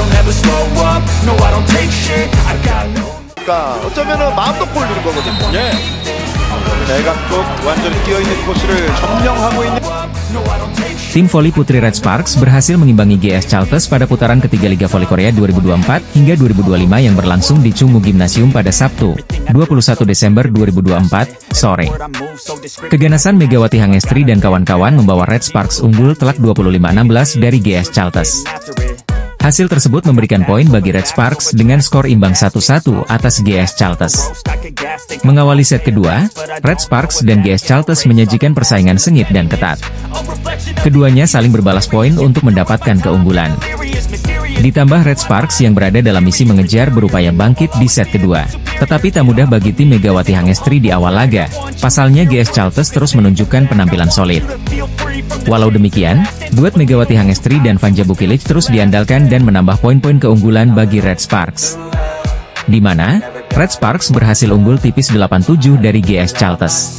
I'll never slow up, no I don't take shit, I got no. 어쩌면은 마음껏 골 누른 거거든요. 예. 대각도 완전히 뛰어있는 코스를 점령하고 있는. Tim voli putri Red Sparks berhasil mengimbangi GS Chalters pada putaran ketiga Liga Voli Korea 2024 hingga 2025 yang berlangsung di Chungmu Gymnasium pada Sabtu, 21 Desember 2024, sore. Keganasan Megawati Hangestri dan kawan-kawan membawa Red Sparks unggul telak 25-16 dari GS Chalters. Hasil tersebut memberikan poin bagi Red Sparks dengan skor imbang 1-1 atas GS Chalters. Mengawali set kedua, Red Sparks dan GS Chalters menyajikan persaingan sengit dan ketat. Keduanya saling berbalas poin untuk mendapatkan keunggulan. Ditambah Red Sparks yang berada dalam misi mengejar berupaya bangkit di set kedua. Tetapi tak mudah bagi tim Megawati Hangestri di awal laga. Pasalnya GS Chalters terus menunjukkan penampilan solid. Walau demikian, duet Megawati Hangestri dan Vanja Bukilic terus diandalkan dan menambah poin-poin keunggulan bagi Red Sparks. Di mana, Red Sparks berhasil unggul tipis 8-7 dari GS Chalters.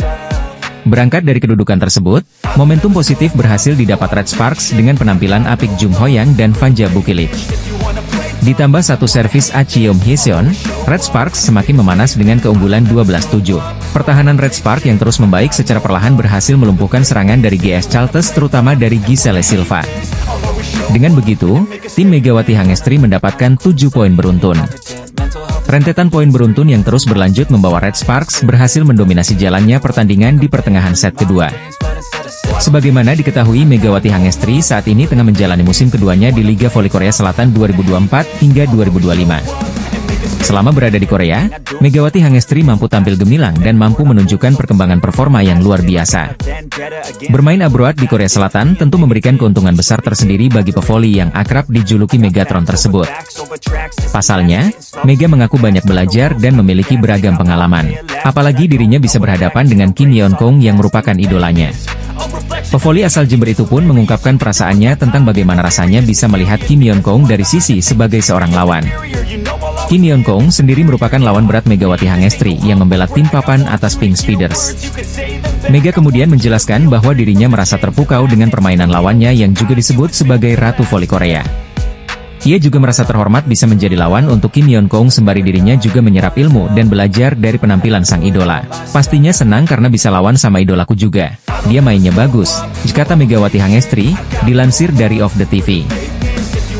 Berangkat dari kedudukan tersebut, momentum positif berhasil didapat Red Sparks dengan penampilan apik Jung Hoyang dan Vanja Bukilic. Ditambah satu servis Achiom Hyeseon, Red Sparks semakin memanas dengan keunggulan 12-7. Pertahanan Red Sparks yang terus membaik secara perlahan berhasil melumpuhkan serangan dari GS Chalters terutama dari Giselle Silva. Dengan begitu, tim Megawati Hangestri mendapatkan 7 poin beruntun. Rentetan poin beruntun yang terus berlanjut membawa Red Sparks berhasil mendominasi jalannya pertandingan di pertengahan set kedua. Sebagaimana diketahui, Megawati Hangestri saat ini tengah menjalani musim keduanya di Liga Voli Korea Selatan 2024 hingga 2025. Selama berada di Korea, Megawati Hangestri mampu tampil gemilang dan mampu menunjukkan perkembangan performa yang luar biasa. Bermain abroad di Korea Selatan tentu memberikan keuntungan besar tersendiri bagi pevoli yang akrab dijuluki Megatron tersebut. Pasalnya, Mega mengaku banyak belajar dan memiliki beragam pengalaman. Apalagi dirinya bisa berhadapan dengan Kim Yeon Kong yang merupakan idolanya. Pevoli asal Jember itu pun mengungkapkan perasaannya tentang bagaimana rasanya bisa melihat Kim Yeon Kong dari sisi sebagai seorang lawan. Kim Yeon Kong sendiri merupakan lawan berat Megawati Hangestri yang membela tim papan atas Pink Speeders. Mega kemudian menjelaskan bahwa dirinya merasa terpukau dengan permainan lawannya yang juga disebut sebagai Ratu Voli Korea. Ia juga merasa terhormat bisa menjadi lawan untuk Kim Yeon Kong sembari dirinya juga menyerap ilmu dan belajar dari penampilan sang idola. Pastinya senang karena bisa lawan sama idolaku juga. Dia mainnya bagus, kata Megawati Hangestri, dilansir dari Of The TV.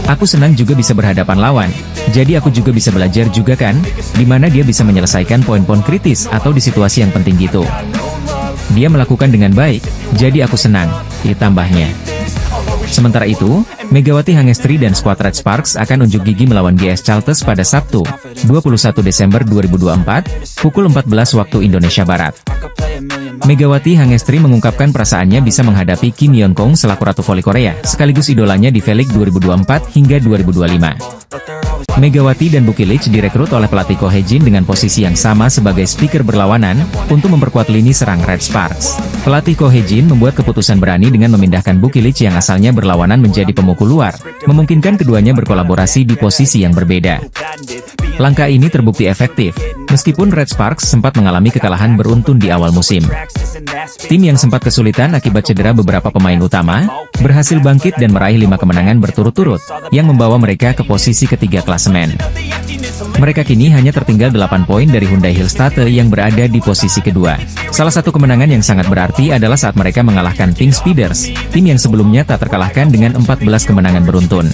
Aku senang juga bisa berhadapan lawan, jadi aku juga bisa belajar juga kan, dimana dia bisa menyelesaikan poin-poin kritis atau di situasi yang penting gitu. Dia melakukan dengan baik, jadi aku senang, ditambahnya. Sementara itu, Megawati Hangestri dan skuad Red Sparks akan unjuk gigi melawan GS Chalters pada Sabtu, 21 Desember 2024, pukul 14 waktu Indonesia Barat. Megawati Hangestri mengungkapkan perasaannya bisa menghadapi Kim Yeon Kong selaku Ratu Voli Korea, sekaligus idolanya di V-League 2024 hingga 2025. Megawati dan Bukilic direkrut oleh pelatih Ko Hye-jin dengan posisi yang sama sebagai speaker berlawanan, untuk memperkuat lini serang Red Sparks. Pelatih Ko Hye-jin membuat keputusan berani dengan memindahkan Bukilic yang asalnya berlawanan menjadi pemukul luar, memungkinkan keduanya berkolaborasi di posisi yang berbeda. Langkah ini terbukti efektif, meskipun Red Sparks sempat mengalami kekalahan beruntun di awal musim. Tim yang sempat kesulitan akibat cedera beberapa pemain utama, berhasil bangkit dan meraih 5 kemenangan berturut-turut, yang membawa mereka ke posisi ketiga klasemen. Mereka kini hanya tertinggal 8 poin dari Hyundai Hillstatt yang berada di posisi kedua. Salah satu kemenangan yang sangat berarti adalah saat mereka mengalahkan Pink Speeders, tim yang sebelumnya tak terkalahkan dengan 14 kemenangan beruntun.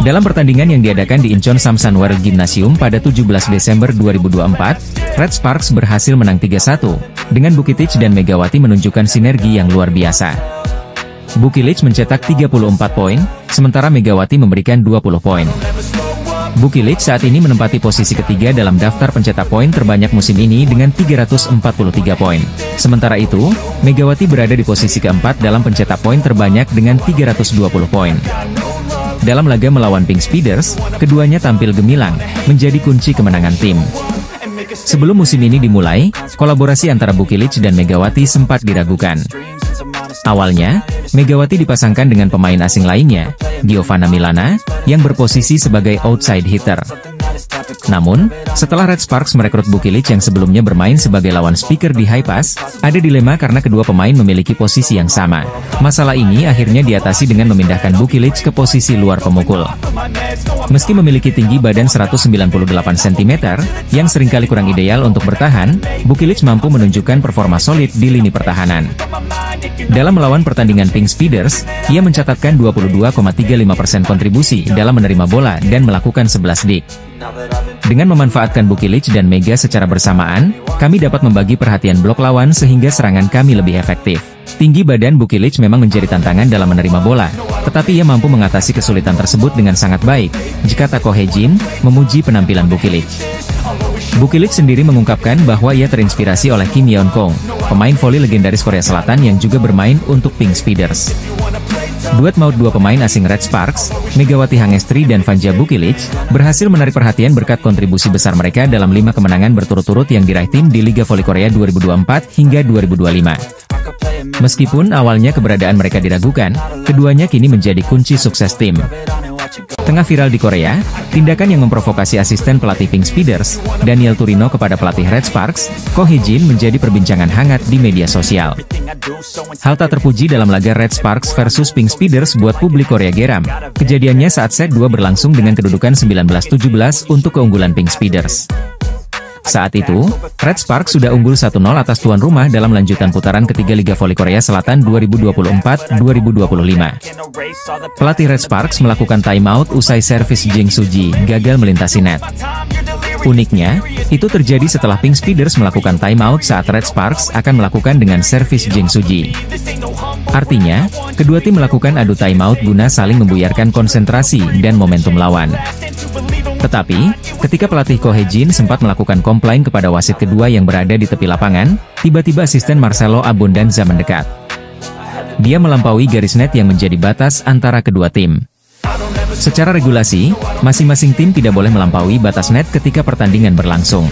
Dalam pertandingan yang diadakan di Incheon Samsan World Gymnasium pada 17 Desember 2024, Red Sparks berhasil menang 3-1, dengan Bukilic dan Megawati menunjukkan sinergi yang luar biasa. Bukilic mencetak 34 poin, sementara Megawati memberikan 20 poin. Bukilic saat ini menempati posisi ketiga dalam daftar pencetak poin terbanyak musim ini dengan 343 poin. Sementara itu, Megawati berada di posisi keempat dalam pencetak poin terbanyak dengan 320 poin. Dalam laga melawan Pink Speeders, keduanya tampil gemilang, menjadi kunci kemenangan tim. Sebelum musim ini dimulai, kolaborasi antara Bukilic dan Megawati sempat diragukan. Awalnya, Megawati dipasangkan dengan pemain asing lainnya, Giovanna Milana, yang berposisi sebagai outside hitter. Namun, setelah Red Sparks merekrut Bukilic yang sebelumnya bermain sebagai lawan speaker di high pass, ada dilema karena kedua pemain memiliki posisi yang sama. Masalah ini akhirnya diatasi dengan memindahkan Bukilic ke posisi luar pemukul. Meski memiliki tinggi badan 198 cm, yang seringkali kurang ideal untuk bertahan, Bukilic mampu menunjukkan performa solid di lini pertahanan. Dalam melawan pertandingan Pink Speeders, ia mencatatkan 22,35% kontribusi dalam menerima bola dan melakukan 11 dik. Dengan memanfaatkan Bukilic dan Mega secara bersamaan, kami dapat membagi perhatian blok lawan sehingga serangan kami lebih efektif. Tinggi badan Bukilic memang menjadi tantangan dalam menerima bola, tetapi ia mampu mengatasi kesulitan tersebut dengan sangat baik, jika Tako Hejin memuji penampilan Bukilic. Bukilic sendiri mengungkapkan bahwa ia terinspirasi oleh Kim Yeon Kong, pemain voli legendaris Korea Selatan yang juga bermain untuk Pink Speeders. Duet maut dua pemain asing Red Sparks, Megawati Hangestri dan Vanja Bukilic, berhasil menarik perhatian berkat kontribusi besar mereka dalam 5 kemenangan berturut-turut yang diraih tim di Liga Voli Korea 2024 hingga 2025. Meskipun awalnya keberadaan mereka diragukan, keduanya kini menjadi kunci sukses tim. Tengah viral di Korea, tindakan yang memprovokasi asisten pelatih Pink Speeders, Daniel Turino kepada pelatih Red Sparks, Ko Hejin menjadi perbincangan hangat di media sosial. Hal tak terpuji dalam laga Red Sparks versus Pink Speeders buat publik Korea geram. Kejadiannya saat set 2 berlangsung dengan kedudukan 19-17 untuk keunggulan Pink Speeders. Saat itu, Red Sparks sudah unggul 1-0 atas tuan rumah dalam lanjutan putaran ketiga Liga Voli Korea Selatan 2024-2025. Pelatih Red Sparks melakukan timeout usai servis Jing Suji gagal melintasi net. Uniknya, itu terjadi setelah Pink Speeders melakukan timeout saat Red Sparks akan melakukan dengan servis Jing Suji. Artinya, kedua tim melakukan adu timeout guna saling membuyarkan konsentrasi dan momentum lawan. Tetapi, ketika pelatih Ko Hejin sempat melakukan komplain kepada wasit kedua yang berada di tepi lapangan, tiba-tiba asisten Marcelo Abondanza mendekat. Dia melampaui garis net yang menjadi batas antara kedua tim. Secara regulasi, masing-masing tim tidak boleh melampaui batas net ketika pertandingan berlangsung.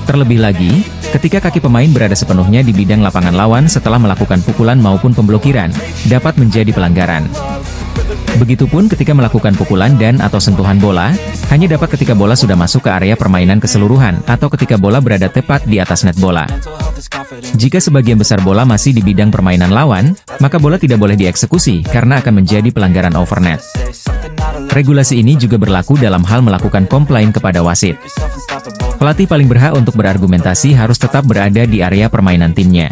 Terlebih lagi, ketika kaki pemain berada sepenuhnya di bidang lapangan lawan setelah melakukan pukulan maupun pemblokiran, dapat menjadi pelanggaran. Begitupun ketika melakukan pukulan dan/atau sentuhan bola, hanya dapat ketika bola sudah masuk ke area permainan keseluruhan atau ketika bola berada tepat di atas net bola. Jika sebagian besar bola masih di bidang permainan lawan, maka bola tidak boleh dieksekusi karena akan menjadi pelanggaran overnet. Regulasi ini juga berlaku dalam hal melakukan komplain kepada wasit. Pelatih paling berhak untuk berargumentasi harus tetap berada di area permainan timnya.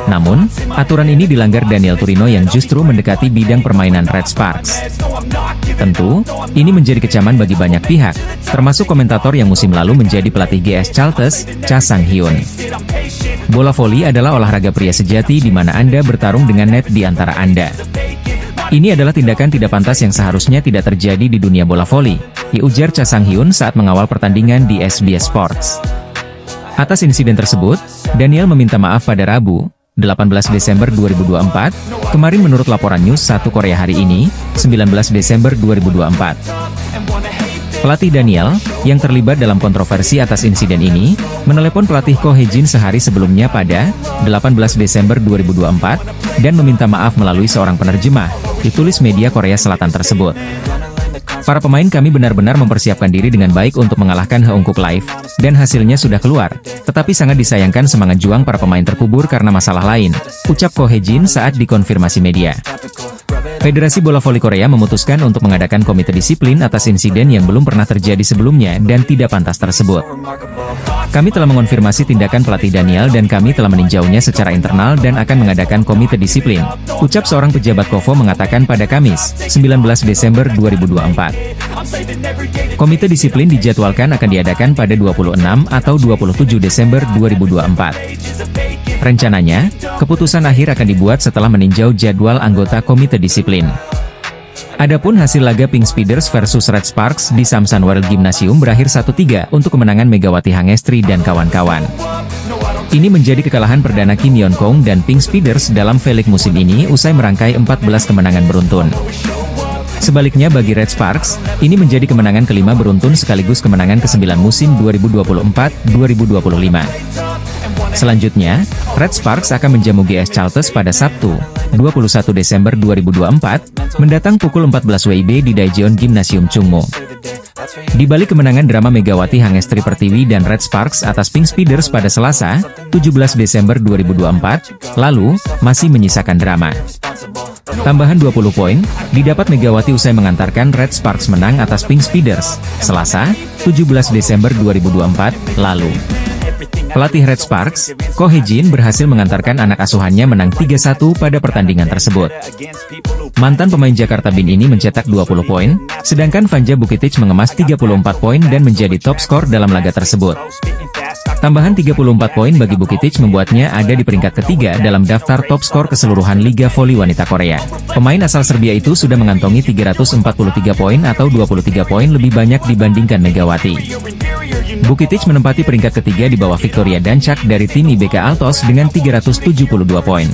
Namun, aturan ini dilanggar Daniel Turino yang justru mendekati bidang permainan Red Sparks. Tentu, ini menjadi kecaman bagi banyak pihak, termasuk komentator yang musim lalu menjadi pelatih GS Charltes, Cha Sang-hyun. Bola voli adalah olahraga pria sejati di mana Anda bertarung dengan net di antara Anda. Ini adalah tindakan tidak pantas yang seharusnya tidak terjadi di dunia bola voli, ujar Cha Sang-hyun saat mengawal pertandingan di SBS Sports. Atas insiden tersebut, Daniel meminta maaf pada Rabu, 18 Desember 2024, kemarin menurut laporan News 1 Korea hari ini, 19 Desember 2024. Pelatih Daniel, yang terlibat dalam kontroversi atas insiden ini, menelepon pelatih Ko Hejin sehari sebelumnya pada 18 Desember 2024, dan meminta maaf melalui seorang penerjemah, ditulis media Korea Selatan tersebut. Para pemain kami benar-benar mempersiapkan diri dengan baik untuk mengalahkan Heungkuk Live, dan hasilnya sudah keluar, tetapi sangat disayangkan semangat juang para pemain terkubur karena masalah lain, ucap Ko Hejin saat dikonfirmasi media. Federasi Bola Voli Korea memutuskan untuk mengadakan komite disiplin atas insiden yang belum pernah terjadi sebelumnya dan tidak pantas tersebut. Kami telah mengonfirmasi tindakan pelatih Daniel dan kami telah meninjaunya secara internal dan akan mengadakan komite disiplin, ucap seorang pejabat KOFO mengatakan pada Kamis, 19 Desember 2024. Komite disiplin dijadwalkan akan diadakan pada 26 atau 27 Desember 2024. Rencananya, keputusan akhir akan dibuat setelah meninjau jadwal anggota komite disiplin. Adapun hasil laga Pink Speeders versus Red Sparks di Samsan World Gymnasium berakhir 1-3 untuk kemenangan Megawati Hangestri dan kawan-kawan. Ini menjadi kekalahan perdana Kim Yeon Kong dan Pink Speeders dalam V-League musim ini usai merangkai 14 kemenangan beruntun. Sebaliknya bagi Red Sparks, ini menjadi kemenangan kelima beruntun sekaligus kemenangan ke-9 musim 2024-2025. Selanjutnya, Red Sparks akan menjamu GS Charltes pada Sabtu, 21 Desember 2024, mendatang pukul 14 WIB di Daejeon Gymnasium Chungmo. Di balik kemenangan drama Megawati Hangestri Pertiwi dan Red Sparks atas Pink Speeders pada Selasa, 17 Desember 2024, lalu, masih menyisakan drama. Tambahan 20 poin, didapat Megawati usai mengantarkan Red Sparks menang atas Pink Speeders, Selasa, 17 Desember 2024, lalu. Pelatih Red Sparks, Ko Hee-jin berhasil mengantarkan anak asuhannya menang 3-1 pada pertandingan tersebut. Mantan pemain Jakarta Bin ini mencetak 20 poin, sedangkan Vanja Bukitich mengemas 34 poin dan menjadi top skor dalam laga tersebut. Tambahan 34 poin bagi Bukitich membuatnya ada di peringkat ketiga dalam daftar top skor keseluruhan Liga Voli Wanita Korea. Pemain asal Serbia itu sudah mengantongi 343 poin atau 23 poin lebih banyak dibandingkan Megawati. Bukitich menempati peringkat ketiga di bawah Victoria Dancak dari tim IBK Altos dengan 372 poin.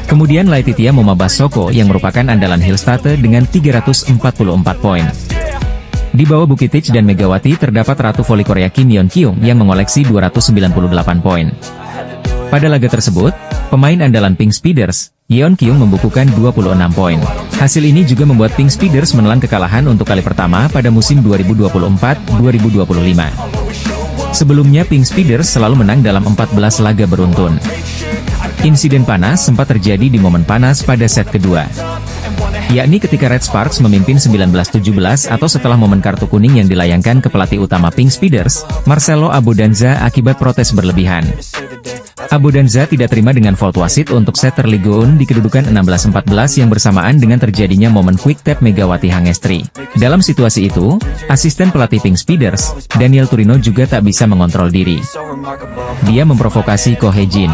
Kemudian Laetitia Momabasoko yang merupakan andalan Hillstate dengan 344 poin. Di bawah Bukitich dan Megawati terdapat Ratu Voli Korea Kim Yeon Kyung yang mengoleksi 298 poin. Pada laga tersebut, pemain andalan Pink Speeders, Yeon Kyung membukukan 26 poin. Hasil ini juga membuat Pink Speeders menelan kekalahan untuk kali pertama pada musim 2024-2025. Sebelumnya Pink Speeders selalu menang dalam 14 laga beruntun. Insiden panas sempat terjadi di momen panas pada set kedua, yakni ketika Red Sparks memimpin 19-17 atau setelah momen kartu kuning yang dilayangkan ke pelatih utama Pink Speeders, Marcelo Abodanza akibat protes berlebihan. Abodanza tidak terima dengan fault wasit untuk setter Lee Go-eun di kedudukan 16-14 yang bersamaan dengan terjadinya momen quick tap Megawati Hangestri. Dalam situasi itu, asisten pelatih Pink Speeders, Daniel Turino juga tak bisa mengontrol diri. Dia memprovokasi Ko Hee-jin.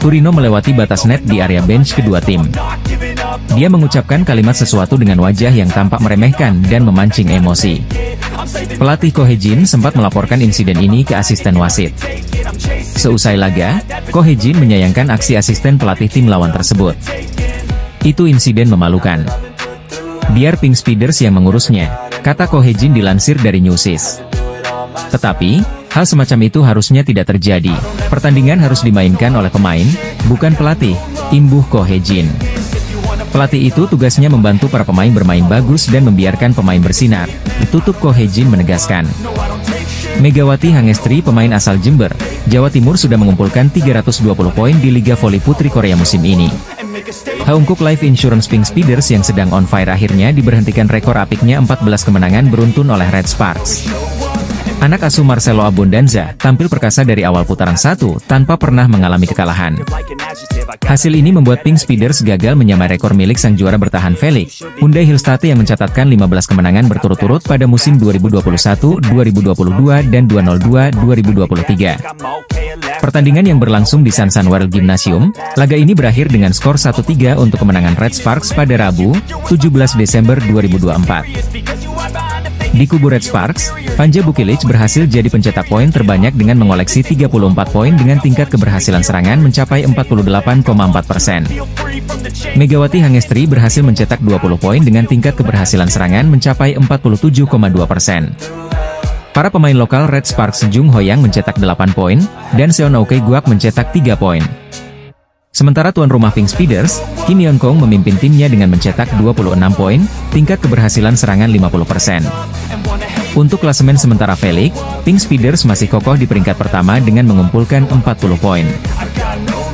Turino melewati batas net di area bench kedua tim. Dia mengucapkan kalimat sesuatu dengan wajah yang tampak meremehkan dan memancing emosi. Pelatih Ko Hee-jin sempat melaporkan insiden ini ke asisten wasit. Seusai laga, Ko Hee-jin menyayangkan aksi asisten pelatih tim lawan tersebut. Itu insiden memalukan. Biar Pink Speeders yang mengurusnya, kata Ko Hee-jin dilansir dari Newsis. Tetapi, hal semacam itu harusnya tidak terjadi. Pertandingan harus dimainkan oleh pemain, bukan pelatih, imbuh Ko Hee-jin. Pelatih itu tugasnya membantu para pemain bermain bagus dan membiarkan pemain bersinar, ditutup Ko Hee-jin menegaskan. Megawati Hangestri, pemain asal Jember, Jawa Timur, sudah mengumpulkan 320 poin di Liga Voli Putri Korea musim ini. Haungkuk Life Insurance Pink Speeders yang sedang on fire akhirnya diberhentikan rekor apiknya 14 kemenangan beruntun oleh Red Sparks. Anak asuh Marcelo Abodanza tampil perkasa dari awal putaran 1 tanpa pernah mengalami kekalahan. Hasil ini membuat Pink Speeders gagal menyamai rekor milik sang juara bertahan Felix Hyundai Hillstate yang mencatatkan 15 kemenangan berturut-turut pada musim 2021, 2022, dan 2002-2023. Pertandingan yang berlangsung di Sansan World Gymnasium, laga ini berakhir dengan skor 1-3 untuk kemenangan Red Sparks pada Rabu, 17 Desember 2024. Di kubu Red Sparks, Vanja Bukitich berhasil jadi pencetak poin terbanyak dengan mengoleksi 34 poin dengan tingkat keberhasilan serangan mencapai 48,4%. Megawati Hangestri berhasil mencetak 20 poin dengan tingkat keberhasilan serangan mencapai 47,2%. Para pemain lokal Red Sparks Jung Hoyang mencetak 8 poin, dan Seon Aoke Guak mencetak 3 poin. Sementara tuan rumah Pink Speeders, Kim Yeon Kong memimpin timnya dengan mencetak 26 poin, tingkat keberhasilan serangan 50%. Untuk klasemen sementara Felix, Pink Speeders masih kokoh di peringkat pertama dengan mengumpulkan 40 poin.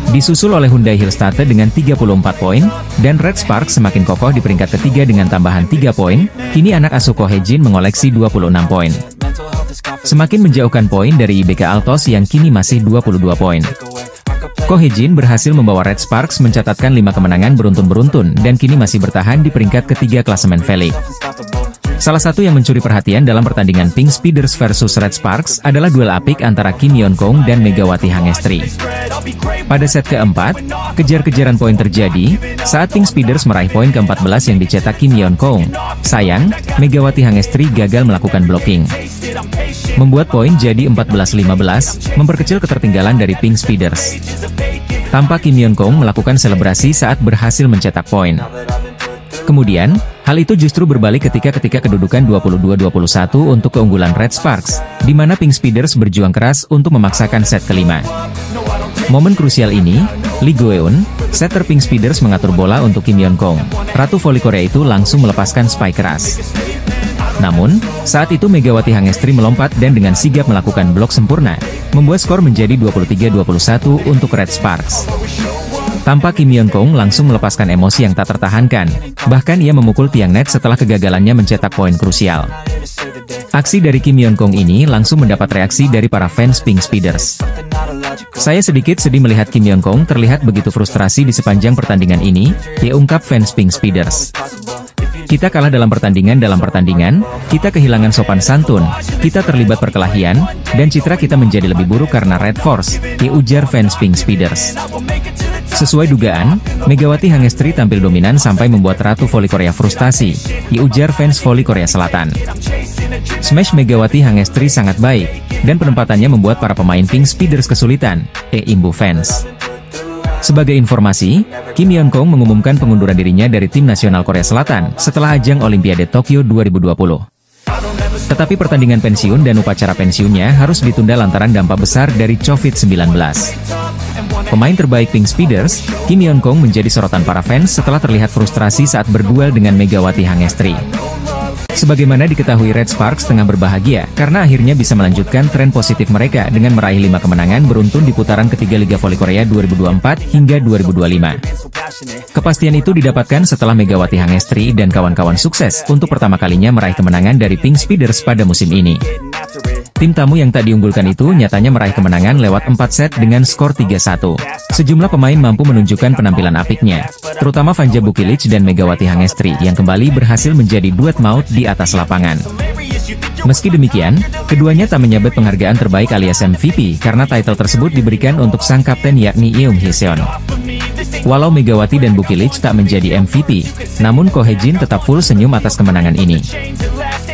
Disusul oleh Hyundai Hillstate dengan 34 poin, dan Red Sparks semakin kokoh di peringkat ketiga dengan tambahan 3 poin, kini anak asuh Ko Hee-jin mengoleksi 26 poin. Semakin menjauhkan poin dari IBK Altos yang kini masih 22 poin. Ko Hee-jin berhasil membawa Red Sparks mencatatkan 5 kemenangan beruntun-beruntun dan kini masih bertahan di peringkat ketiga klasemen Felix. Salah satu yang mencuri perhatian dalam pertandingan Pink Speeders versus Red Sparks adalah duel apik antara Kim Yeon Kong dan Megawati Hangestri. Pada set keempat, kejar-kejaran poin terjadi saat Pink Speeders meraih poin ke-14 yang dicetak Kim Yeon Kong. Sayang, Megawati Hangestri gagal melakukan blocking, membuat poin jadi 14-15, memperkecil ketertinggalan dari Pink Speeders. Tampak Kim Yeon Kong melakukan selebrasi saat berhasil mencetak poin. Kemudian, hal itu justru berbalik ketika kedudukan 22-21 untuk keunggulan Red Sparks, di mana Pink Speeders berjuang keras untuk memaksakan set kelima. Momen krusial ini, Lee Go-eun, setter Pink Speeders, mengatur bola untuk Kim Yeon Kong. Ratu Voli Korea itu langsung melepaskan spike keras. Namun, saat itu Megawati Hangestri melompat dan dengan sigap melakukan blok sempurna, membuat skor menjadi 23-21 untuk Red Sparks. Tampak Kim Yeon Kong langsung melepaskan emosi yang tak tertahankan, bahkan ia memukul tiang net setelah kegagalannya mencetak poin krusial. Aksi dari Kim Yeon Kong ini langsung mendapat reaksi dari para fans Pink Speeders. Saya sedikit sedih melihat Kim Yeon Kong terlihat begitu frustrasi di sepanjang pertandingan ini, ya ungkap fans Pink Speeders. Kita kalah dalam pertandingan, kita kehilangan sopan santun, kita terlibat perkelahian, dan citra kita menjadi lebih buruk karena Red Force, ya ujar fans Pink Speeders. Sesuai dugaan, Megawati Hangestri tampil dominan sampai membuat Ratu Voli Korea frustasi, ya ujar fans Voli Korea Selatan. Smash Megawati Hangestri sangat baik, dan penempatannya membuat para pemain Pink Speeders kesulitan, imbu fans. Sebagai informasi, Kim Yeon Kong mengumumkan pengunduran dirinya dari tim nasional Korea Selatan setelah ajang Olimpiade Tokyo 2020. Tetapi pertandingan pensiun dan upacara pensiunnya harus ditunda lantaran dampak besar dari COVID-19. Pemain terbaik Pink Speeders, Kim Yeon Kong menjadi sorotan para fans setelah terlihat frustrasi saat berduel dengan Megawati Hangestri. Sebagaimana diketahui, Red Sparks tengah berbahagia karena akhirnya bisa melanjutkan tren positif mereka dengan meraih 5 kemenangan beruntun di putaran ketiga Liga Voli Korea 2024 hingga 2025. Kepastian itu didapatkan setelah Megawati Hangestri dan kawan-kawan sukses untuk pertama kalinya meraih kemenangan dari Pink Speeders pada musim ini. Tim tamu yang tak diunggulkan itu nyatanya meraih kemenangan lewat 4 set dengan skor 3-1. Sejumlah pemain mampu menunjukkan penampilan apiknya, terutama Vanja Bukilic dan Megawati Hangestri yang kembali berhasil menjadi duet maut di atas lapangan. Meski demikian, keduanya tak menyabet penghargaan terbaik alias MVP karena title tersebut diberikan untuk sang kapten yakni Eum Hee-seon. Walau Megawati dan Bukilic tak menjadi MVP, namun Ko Hye-jin tetap full senyum atas kemenangan ini.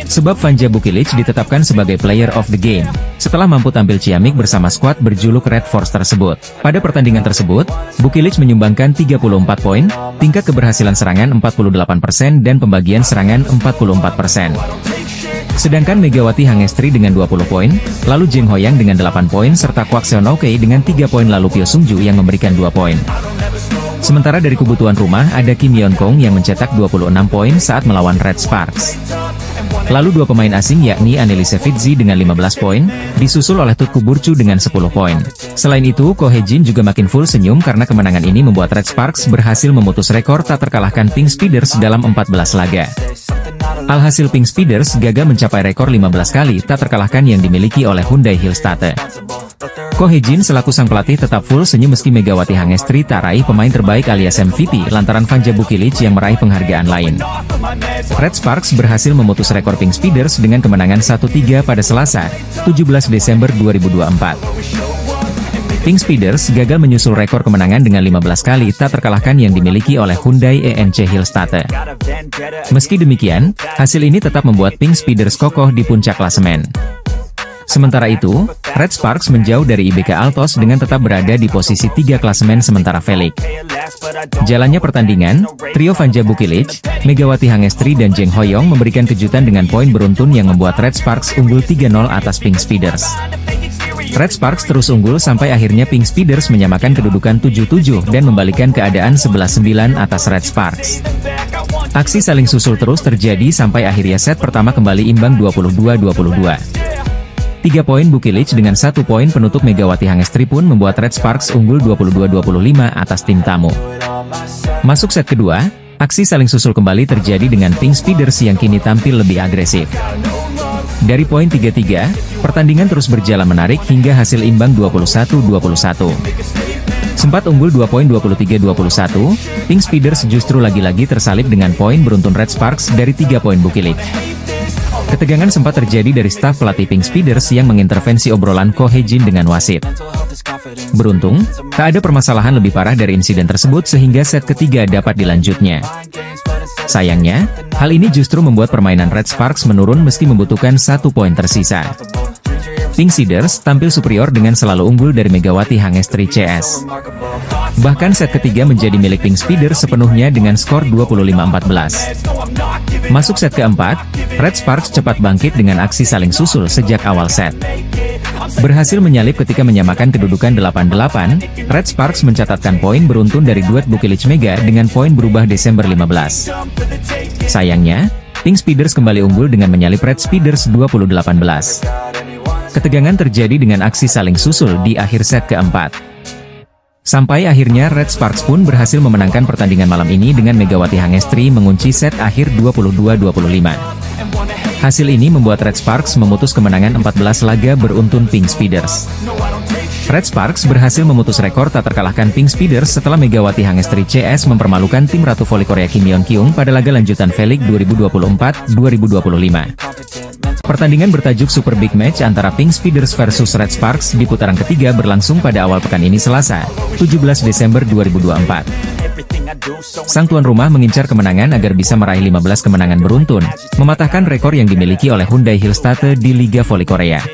Sebab Vanja Bukilic ditetapkan sebagai Player of the Game, setelah mampu tampil ciamik bersama skuad berjuluk Red Force tersebut. Pada pertandingan tersebut, Bukilic menyumbangkan 34 poin, tingkat keberhasilan serangan 48% dan pembagian serangan 44%. Sedangkan Megawati Hangestri dengan 20 poin, lalu Jeng Hoyang dengan 8 poin serta Kwak Seon-ok dengan 3 poin lalu Pyo Sung-ju yang memberikan 2 poin. Sementara dari kubu tuan rumah ada Kim Yeon Kong yang mencetak 26 poin saat melawan Red Sparks. Lalu dua pemain asing yakni Annelise Fitzi dengan 15 poin, disusul oleh Tutku Burcu dengan 10 poin. Selain itu, Ko Hye-jin juga makin full senyum karena kemenangan ini membuat Red Sparks berhasil memutus rekor tak terkalahkan Pink Speeders dalam 14 laga. Alhasil Pink Speeders gagal mencapai rekor 15 kali tak terkalahkan yang dimiliki oleh Hyundai Hillstate. Ko Hye-jin selaku sang pelatih tetap full senyum meski Megawati Hangestri tak raih pemain terbaik alias MVP lantaran Vanja Bukilic yang meraih penghargaan lain. Red Sparks berhasil memutus rekor Pink Speeders dengan kemenangan 1-3 pada Selasa, 17 Desember 2024. Pink Speeders gagal menyusul rekor kemenangan dengan 15 kali tak terkalahkan yang dimiliki oleh Hyundai ENC Hillstate. Meski demikian, hasil ini tetap membuat Pink Speeders kokoh di puncak klasemen. Sementara itu, Red Sparks menjauh dari IBK Altos dengan tetap berada di posisi 3 klasemen sementara Felix. Jalannya pertandingan, trio Vanja Bukilic, Megawati Hangestri dan Jeng Hoyong memberikan kejutan dengan poin beruntun yang membuat Red Sparks unggul 3-0 atas Pink Speeders. Red Sparks terus unggul sampai akhirnya Pink Speeders menyamakan kedudukan 7-7 dan membalikan keadaan 11-9 atas Red Sparks. Aksi saling susul terus terjadi sampai akhirnya set pertama kembali imbang 22-22. 3 poin Bukilic dengan 1 poin penutup Megawati Hangestri pun membuat Red Sparks unggul 22-25 atas tim tamu. Masuk set kedua, aksi saling susul kembali terjadi dengan Pink Speeders yang kini tampil lebih agresif. Dari poin 3-3, pertandingan terus berjalan menarik hingga hasil imbang 21-21. Sempat unggul 2 poin 23-21, Pink Speeders justru lagi-lagi tersalib dengan poin beruntun Red Sparks dari 3 poin Bukilic. Ketegangan sempat terjadi dari staf pelatih Pink Speeders yang mengintervensi obrolan Ko Hye-jin dengan wasit. Beruntung, tak ada permasalahan lebih parah dari insiden tersebut sehingga set ketiga dapat dilanjutnya. Sayangnya, hal ini justru membuat permainan Red Sparks menurun meski membutuhkan 1 poin tersisa. Pink Speeders tampil superior dengan selalu unggul dari Megawati Hangestri CS. Bahkan set ketiga menjadi milik Pink Speeders sepenuhnya dengan skor 25-14. Masuk set keempat, Red Sparks cepat bangkit dengan aksi saling susul sejak awal set. Berhasil menyalip ketika menyamakan kedudukan 8-8, Red Sparks mencatatkan poin beruntun dari duet Bukilic Mega dengan poin berubah Desember 15. Sayangnya, Pink Speeders kembali unggul dengan menyalip Red Speeders 20-18. Ketegangan terjadi dengan aksi saling susul di akhir set keempat. Sampai akhirnya Red Sparks pun berhasil memenangkan pertandingan malam ini dengan Megawati Hangestri mengunci set akhir 22-25. Hasil ini membuat Red Sparks memutus kemenangan 14 laga beruntun Pink Speeders. Red Sparks berhasil memutus rekor tak terkalahkan Pink Speeders setelah Megawati Hangestri CS mempermalukan tim Ratu Voli Korea Kim Yeon Kyung pada laga lanjutan V-League 2024-2025. Pertandingan bertajuk Super Big Match antara Pink Speeders versus Red Sparks di putaran ketiga berlangsung pada awal pekan ini Selasa, 17 Desember 2024. Sang tuan rumah mengincar kemenangan agar bisa meraih 15 kemenangan beruntun, mematahkan rekor yang dimiliki oleh Hyundai Hillstate di Liga Voli Korea.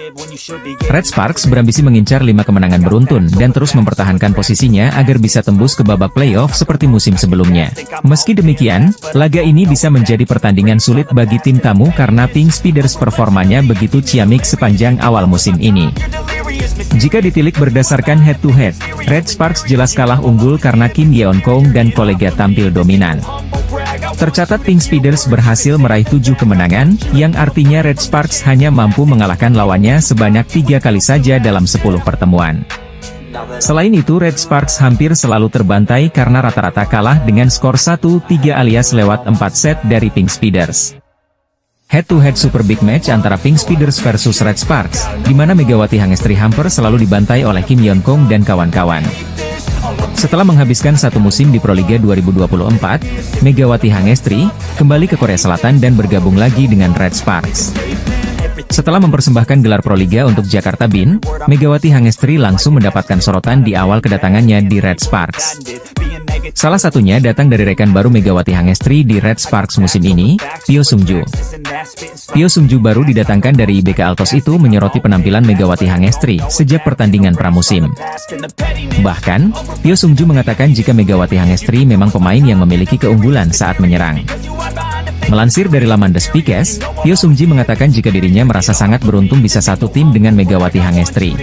Red Sparks berambisi mengincar 5 kemenangan beruntun dan terus mempertahankan posisinya agar bisa tembus ke babak playoff seperti musim sebelumnya. Meski demikian, laga ini bisa menjadi pertandingan sulit bagi tim tamu karena Pink Speeders performanya begitu ciamik sepanjang awal musim ini. Jika ditilik berdasarkan head-to-head, Red Sparks jelas kalah unggul karena Kim Yeon Kyung dan kolega tampil dominan. Tercatat Pink Speeders berhasil meraih 7 kemenangan, yang artinya Red Sparks hanya mampu mengalahkan lawannya sebanyak 3 kali saja dalam 10 pertemuan. Selain itu Red Sparks hampir selalu terbantai karena rata-rata kalah dengan skor 1-3 alias lewat 4 set dari Pink Speeders. Head-to-head Super Big Match antara Pink Speeders versus Red Sparks, di mana Megawati Hangestri hampir selalu dibantai oleh Kim Yeon Kyung dan kawan-kawan. Setelah menghabiskan satu musim di Proliga 2024, Megawati Hangestri kembali ke Korea Selatan dan bergabung lagi dengan Red Sparks. Setelah mempersembahkan gelar Proliga untuk Jakarta Bin, Megawati Hangestri langsung mendapatkan sorotan di awal kedatangannya di Red Sparks. Salah satunya datang dari rekan baru Megawati Hangestri di Red Sparks musim ini, Pyo Sung-ju. Pyo Sung-ju baru didatangkan dari IBK Altos itu menyoroti penampilan Megawati Hangestri sejak pertandingan pramusim. Bahkan, Pyo Sung-ju mengatakan jika Megawati Hangestri memang pemain yang memiliki keunggulan saat menyerang. Melansir dari laman The Speakers, Pyo Sung-ji mengatakan jika dirinya merasa sangat beruntung bisa satu tim dengan Megawati Hangestri.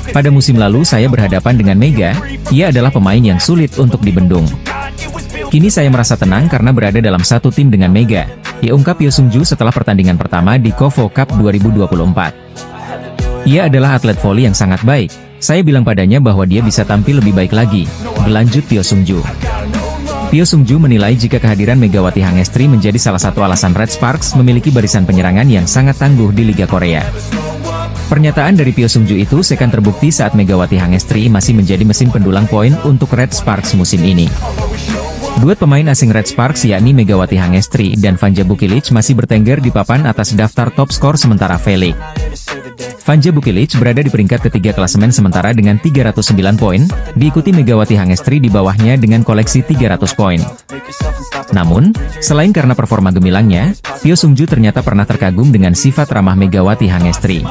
Pada musim lalu saya berhadapan dengan Mega, ia adalah pemain yang sulit untuk dibendung. Kini saya merasa tenang karena berada dalam satu tim dengan Mega, diungkap Pyo Sung-ju setelah pertandingan pertama di KOFO Cup 2024. Ia adalah atlet voli yang sangat baik, saya bilang padanya bahwa dia bisa tampil lebih baik lagi, berlanjut Pyo Sung-ju. Pyo Sung-ju menilai jika kehadiran Megawati Hangestri menjadi salah satu alasan Red Sparks memiliki barisan penyerangan yang sangat tangguh di Liga Korea. Pernyataan dari Pyo Sung-ju itu seakan terbukti saat Megawati Hangestri masih menjadi mesin pendulang poin untuk Red Sparks musim ini. Duet pemain asing Red Sparks yakni Megawati Hangestri dan Vanja Bukilic masih bertengger di papan atas daftar top skor sementara V-League. Vanja Bukilic berada di peringkat ketiga klasemen sementara dengan 309 poin, diikuti Megawati Hangestri di bawahnya dengan koleksi 300 poin. Namun, selain karena performa gemilangnya, Pyo Sung-ju ternyata pernah terkagum dengan sifat ramah Megawati Hangestri.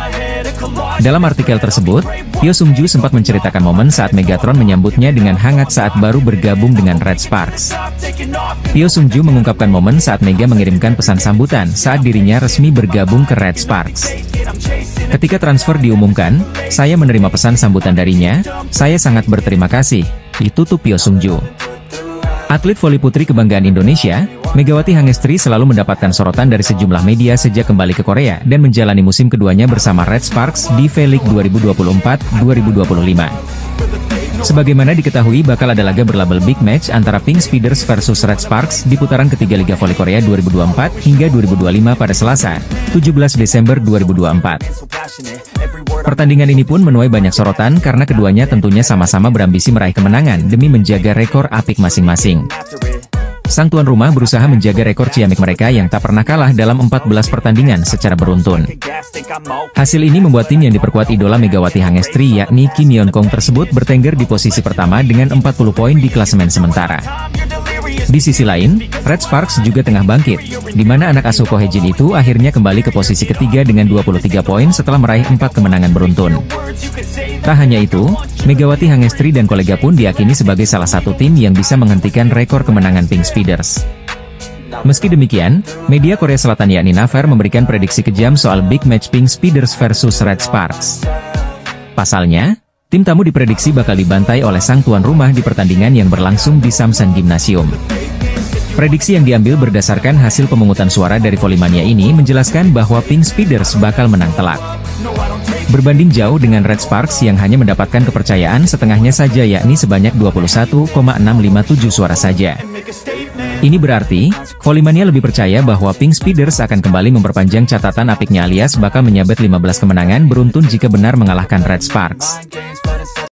Dalam artikel tersebut, Pyo Sung-ju sempat menceritakan momen saat Megatron menyambutnya dengan hangat saat baru bergabung dengan Red Sparks. Pyo Sung-ju mengungkapkan momen saat Mega mengirimkan pesan sambutan saat dirinya resmi bergabung ke Red Sparks. Ketika transfer diumumkan, saya menerima pesan sambutan darinya, saya sangat berterima kasih, ditutup Pyo Sung-ju. Atlet voli putri kebanggaan Indonesia, Megawati Hangestri selalu mendapatkan sorotan dari sejumlah media sejak kembali ke Korea dan menjalani musim keduanya bersama Red Sparks di V-League 2024-2025. Sebagaimana diketahui bakal ada laga berlabel Big Match antara Pink Speeders versus Red Sparks di putaran ketiga Liga Voli Korea 2024 hingga 2025 pada Selasa, 17 Desember 2024. Pertandingan ini pun menuai banyak sorotan karena keduanya tentunya sama-sama berambisi meraih kemenangan demi menjaga rekor apik masing-masing. Sang tuan rumah berusaha menjaga rekor ciamik mereka yang tak pernah kalah dalam 14 pertandingan secara beruntun. Hasil ini membuat tim yang diperkuat idola Megawati Hangestri yakni Kim Yeon Kyung tersebut bertengger di posisi pertama dengan 40 poin di klasemen sementara. Di sisi lain, Red Sparks juga tengah bangkit, di mana anak asuh Ko Hae-jin itu akhirnya kembali ke posisi ketiga dengan 23 poin setelah meraih 4 kemenangan beruntun. Tak hanya itu, Megawati Hangestri dan kolega pun diyakini sebagai salah satu tim yang bisa menghentikan rekor kemenangan Pink Speeders. Meski demikian, media Korea Selatan yakni Naver memberikan prediksi kejam soal Big Match Pink Speeders versus Red Sparks. Pasalnya, tim tamu diprediksi bakal dibantai oleh sang tuan rumah di pertandingan yang berlangsung di Samsan Gymnasium. Prediksi yang diambil berdasarkan hasil pemungutan suara dari Volley-Mania ini menjelaskan bahwa Pink Speeders bakal menang telak. Berbanding jauh dengan Red Sparks yang hanya mendapatkan kepercayaan setengahnya saja, yakni sebanyak 21,657 suara saja. Ini berarti, Volley-Mania lebih percaya bahwa Pink Speeders akan kembali memperpanjang catatan apiknya alias bakal menyabet 15 kemenangan beruntun jika benar mengalahkan Red Sparks.